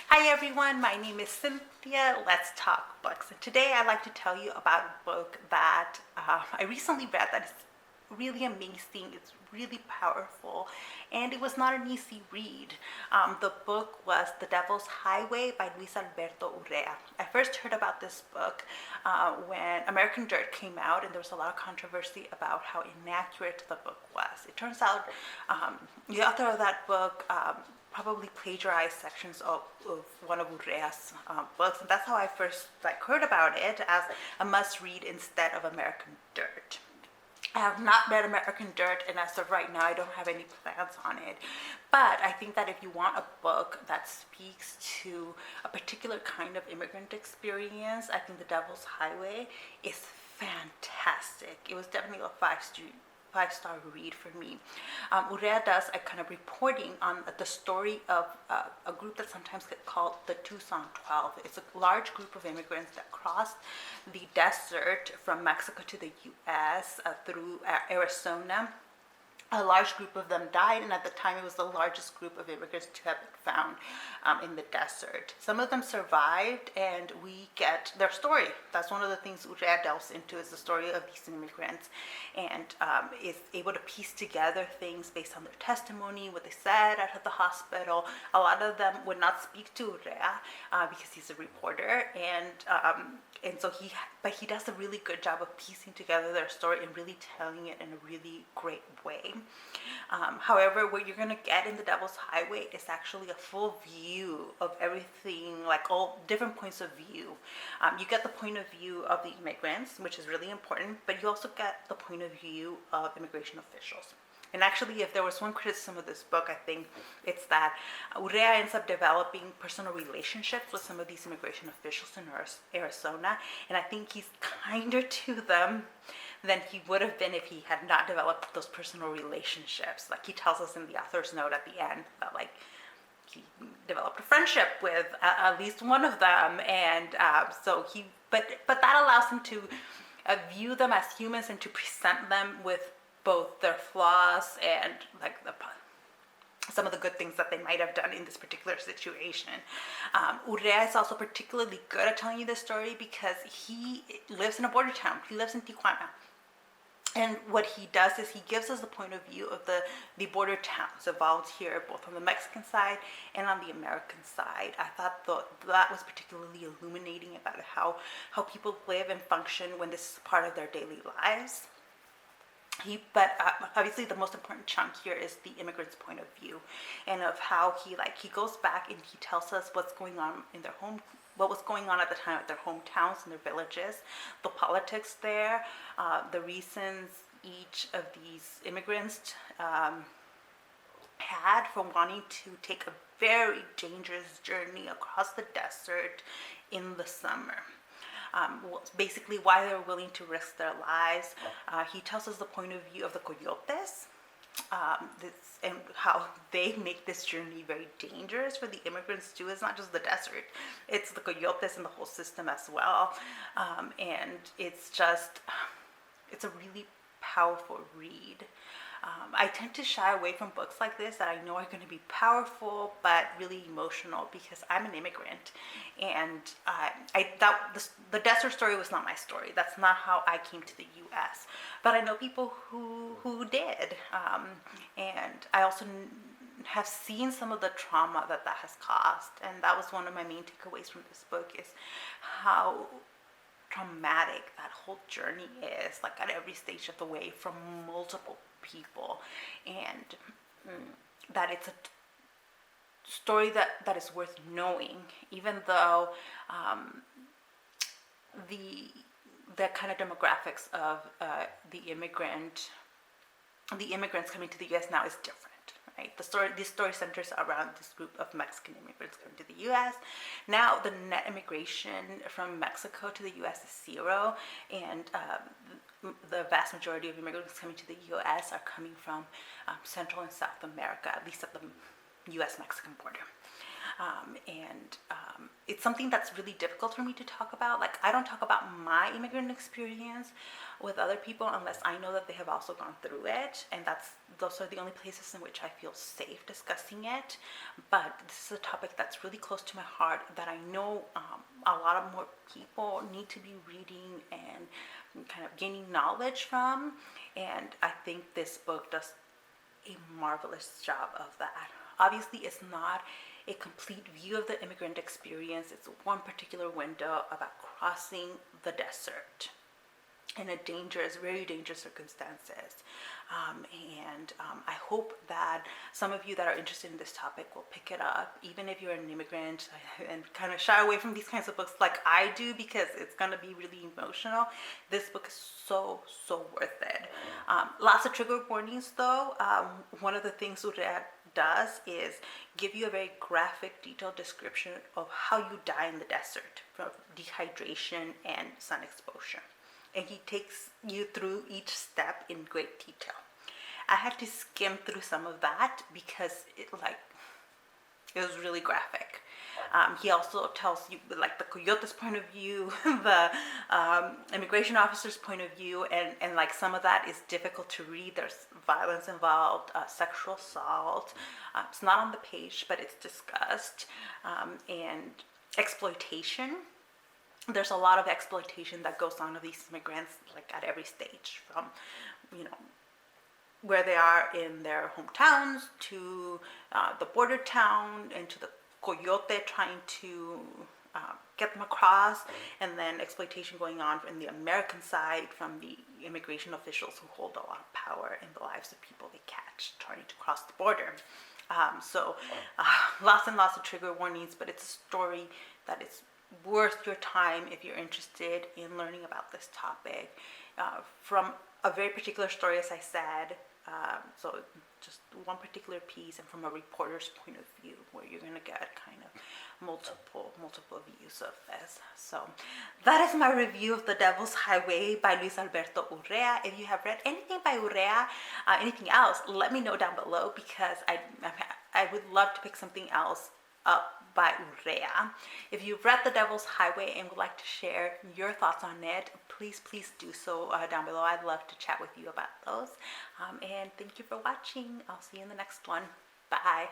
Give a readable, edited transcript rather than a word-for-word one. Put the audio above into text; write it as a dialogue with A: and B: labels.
A: Hi everyone, my name is Cynthia. Let's talk books. And today I'd like to tell you about a book that I recently read that is really amazing. It's really powerful, and it was not an easy read. The book was The Devil's Highway by Alberto Urrea. I first heard about this book when American Dirt came out, and there was a lot of controversy about how inaccurate the book was. It turns out the author of that book probably plagiarized sections of one of Urrea's books, and that's how I first heard about it as a must-read instead of American Dirt. I have not read American Dirt, and as of right now, I don't have any plans on it. But I think that if you want a book that speaks to a particular kind of immigrant experience, I think The Devil's Highway is fantastic. It was definitely a five-star read for me. Urrea does a kind of reporting on the story of a group that sometimes gets called the Tucson 12. It's a large group of immigrants that crossed the desert from Mexico to the U.S. Through Arizona. A large group of them died, and at the time it was the largest group of immigrants to have been found in the desert. Some of them survived, and we get their story. That's one of the things Urrea delves into, is the story of these immigrants, and is able to piece together things based on their testimony, what they said out of the hospital. A lot of them would not speak to Urrea because he's a reporter, and so he does a really good job of piecing together their story and really telling it in a really great way. However, what you're going to get in The Devil's Highway is actually a full view of everything, like all different points of view. You get the point of view of the immigrants, which is really important, but you also get the point of view of immigration officials. And actually, if there was one criticism of this book, I think it's that Urrea ends up developing personal relationships with some of these immigration officials in Arizona, and I think he's kinder to them than he would have been if he had not developed those personal relationships. Like he tells us in the author's note at the end that he developed a friendship with at least one of them, and but that allows him to view them as humans and to present them with both their flaws and some of the good things that they might have done in this particular situation. Urrea is also particularly good at telling you this story because he lives in a border town. He lives in Tijuana. And what he does is he gives us the point of view of the border towns involved here, both on the Mexican side and on the American side. I thought that was particularly illuminating about how people live and function when this is part of their daily lives. But obviously the most important chunk here is the immigrant's point of view, and of how he goes back and he tells us what's going on in their home, what was going on at the time at their hometowns and their villages, the politics there, the reasons each of these immigrants had for wanting to take a very dangerous journey across the desert in the summer. Basically why they're willing to risk their lives. He tells us the point of view of the coyotes, and how they make this journey very dangerous for the immigrants too. It's not just the desert, it's the coyotes and the whole system as well. And it's a really powerful read. I tend to shy away from books like this that I know are going to be powerful but really emotional, because I'm an immigrant, and the desert story was not my story. That's not how I came to the U.S. But I know people who did, and I also have seen some of the trauma that has caused, and that was one of my main takeaways from this book, is how traumatic that whole journey is, at every stage of the way, from multiple people, and that it's a story that is worth knowing, even though the kind of demographics of the immigrants coming to the U.S. now is different. Right? This story centers around this group of Mexican immigrants coming to the U.S. Now, the net immigration from Mexico to the U.S. is zero, and the vast majority of immigrants coming to the U.S. are coming from Central and South America, at least at the U.S.-Mexican border. It's something that's really difficult for me to talk about. Like, I don't talk about my immigrant experience with other people unless I know that they have also gone through it, and those are the only places in which I feel safe discussing it. But this is a topic that's really close to my heart that I know a lot of more people need to be reading and kind of gaining knowledge from, and I think this book does a marvelous job of that. Obviously, it's not a complete view of the immigrant experience. It's one particular window about crossing the desert in a dangerous, very dangerous circumstances. I hope that some of you that are interested in this topic will pick it up, even if you're an immigrant, and kind of shy away from these kinds of books like I do, because it's going to be really emotional. This book is so worth it. Lots of trigger warnings though. One of the things that does is give you a very graphic, detailed description of how you die in the desert from dehydration and sun exposure. And he takes you through each step in great detail. I had to skim through some of that because it was really graphic. He also tells you like the coyote's point of view, the immigration officer's point of view, and like some of that is difficult to read. There's violence involved, sexual assault. It's not on the page, but it's discussed, and exploitation. There's a lot of exploitation that goes on of these immigrants, like at every stage, from where they are in their hometowns to the border town, and to the coyote trying to get them across, and then exploitation going on in the American side from the immigration officials who hold a lot of power in the lives of people they catch trying to cross the border. Lots and lots of trigger warnings, but it's a story that is worth your time if you're interested in learning about this topic from a very particular story, as I said. So just one particular piece, and from a reporter's point of view, where you're going to get kind of multiple views of this. So that is my review of The Devil's Highway by Luis Alberto Urrea. If you have read anything by Urrea, anything else, let me know down below, because I would love to pick something else up by Urrea. If you've read The Devil's Highway and would like to share your thoughts on it, please do so down below. I'd love to chat with you about those. And thank you for watching. I'll see you in the next one. Bye.